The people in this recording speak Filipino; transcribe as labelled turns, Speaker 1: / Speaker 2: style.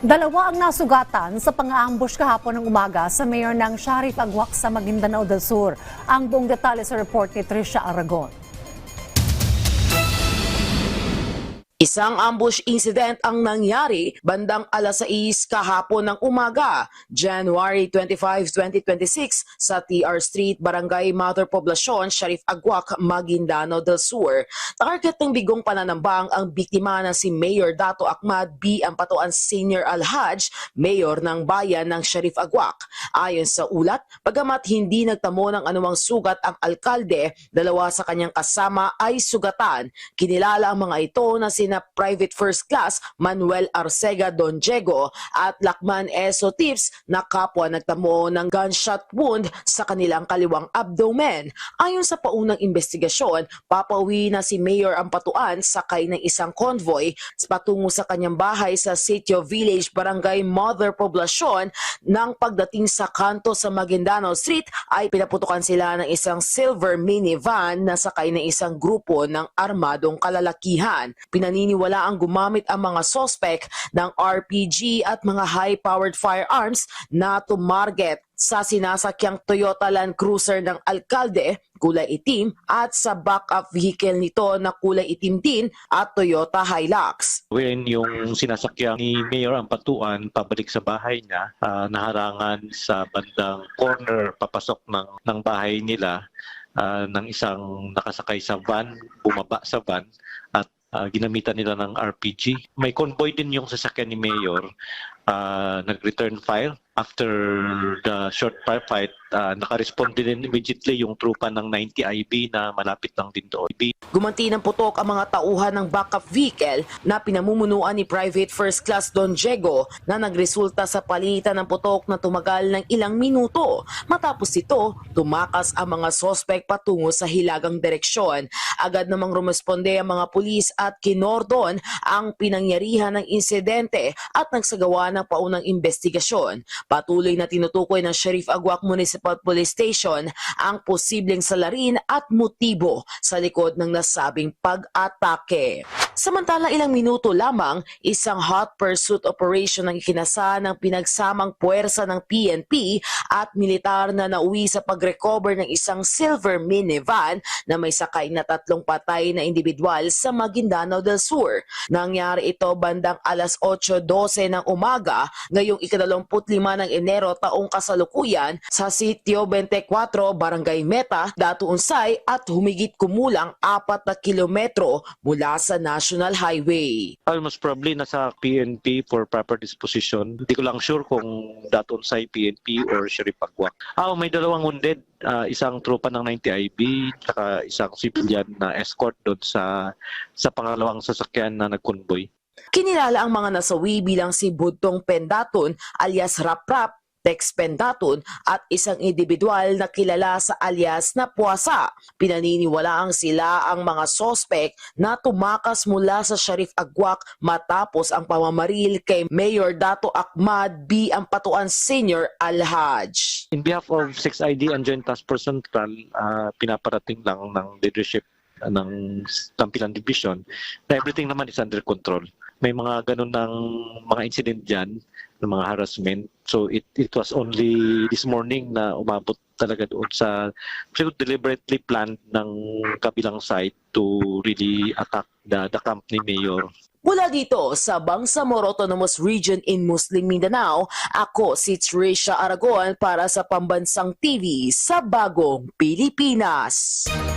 Speaker 1: Dalawa ang nasugatan sa pang-aambush kahapon ng umaga sa mayor ng Sharif Agwak sa Maguindanao del Sur. Ang buong detalye sa report ni Trisha Aragon.
Speaker 2: Isang ambush incident ang nangyari bandang alas 6 kahapon ng umaga, January 25, 2026 sa TR Street, Barangay Mother Poblacion, Sharif Agwak, Maguindanao del Sur. Target ng bigong pananambang ang biktima na si Mayor Dato Ahmad B. Ampatuan Senior Alhaj, Mayor ng bayan ng Sharif Agwak. Ayon sa ulat, bagamat hindi nagtamo ng anumang sugat ang alkalde, dalawa sa kanyang kasama ay sugatan. Kinilala ang mga ito na sina Private First Class Manuel Arcega Don Diego at Lakman Eso Tips na kapwa nagtamo ng gunshot wound sa kanilang kaliwang abdomen. Ayon sa paunang investigasyon, papauwi na si Mayor Ampatuan sakay ng isang convoy patungo sa kanyang bahay sa Sitio Village, Barangay Mother Poblacion. Nang pagdating sa kanto sa Maguindanao Street ay pinaputukan sila ng isang silver minivan na sakay ng isang grupo ng armadong kalalakihan. Pinaniniwala ang gumamit ang mga sospek ng RPG at mga high-powered firearms na tumarget sa sinasakyang Toyota Land Cruiser ng alkalde, kulay itim, at sa backup vehicle nito na kulay itim din at Toyota Hilux.
Speaker 3: When yung sinasakyan ni Mayor Ampatuan pabalik sa bahay niya, naharangan sa bandang corner papasok ng bahay nila ng isang nakasakay sa van, bumaba sa van at ginamitan nila ng RPG. May convoy din yung sasakyan ni Mayor, nag-return fire. After the short firefight, naka-respond din immediately yung trupa ng 90 IB na malapit lang din doon.
Speaker 2: Gumanti ng putok ang mga tauhan ng backup vehicle na pinamumunuan ni Private First Class Don Diego na nagresulta sa palitan ng putok na tumagal ng ilang minuto. Matapos ito, tumakas ang mga sospek patungo sa hilagang direksyon. Agad namang rumesponde ang mga pulis at kinordon ang pinangyarihan ng insidente at nagsagawa ng paunang investigasyon. Patuloy na tinutukoy ng Sharif Agwak Municipal Police Station ang posibleng salarin at motibo sa likod ng nasabing pag-atake. Samantala ilang minuto lamang, isang hot pursuit operation ang ikinasa ng pinagsamang puwersa ng PNP at militar na nauwi sa pag-recover ng isang silver minivan na may sakay na 3 patay na individual sa Maguindanao del Sur. Nangyari ito bandang alas 8:12 ng umaga ngayong 25 ng Enero taong kasalukuyan sa Sitio 24, Barangay Meta, Datu Unsay at humigit kumulang 4 na kilometro mula sa National Highway.
Speaker 3: Most probably nasa PNP for proper disposition. Hindi ko lang sure kung Datu Unsay PNP or Sharif Agwak. May 2 wounded, isang tropa ng 90 IB at isang civilian na escort doon sa pangalawang sasakyan na nag-convoy.
Speaker 2: Kinilala ang mga nasawi bilang si Budtong Pendaton alias Rap-Rap, Tex Pendaton at isang individual na kilala sa alias na Puwasa. Pinaniniwalaang sila ang mga sospek na tumakas mula sa Sharif Agwak matapos ang pamamaril kay Mayor Dato Ahmad B. Ampatuan Senior Alhaj.
Speaker 3: In behalf of 6ID and Joint Task Force Central, pinaparating lang ng leadership ng Tampilan Division na everything naman is under control. May mga ganun ng mga incident dyan, ng mga harassment. So it was only this morning na umabot talaga doon sa deliberately planned ng kabilang side to really attack the camp ni Mayor.
Speaker 2: Mula dito sa Bangsamoro Autonomous Region in Muslim Mindanao, ako si Trisha Aragon para sa Pambansang TV sa Bagong Pilipinas.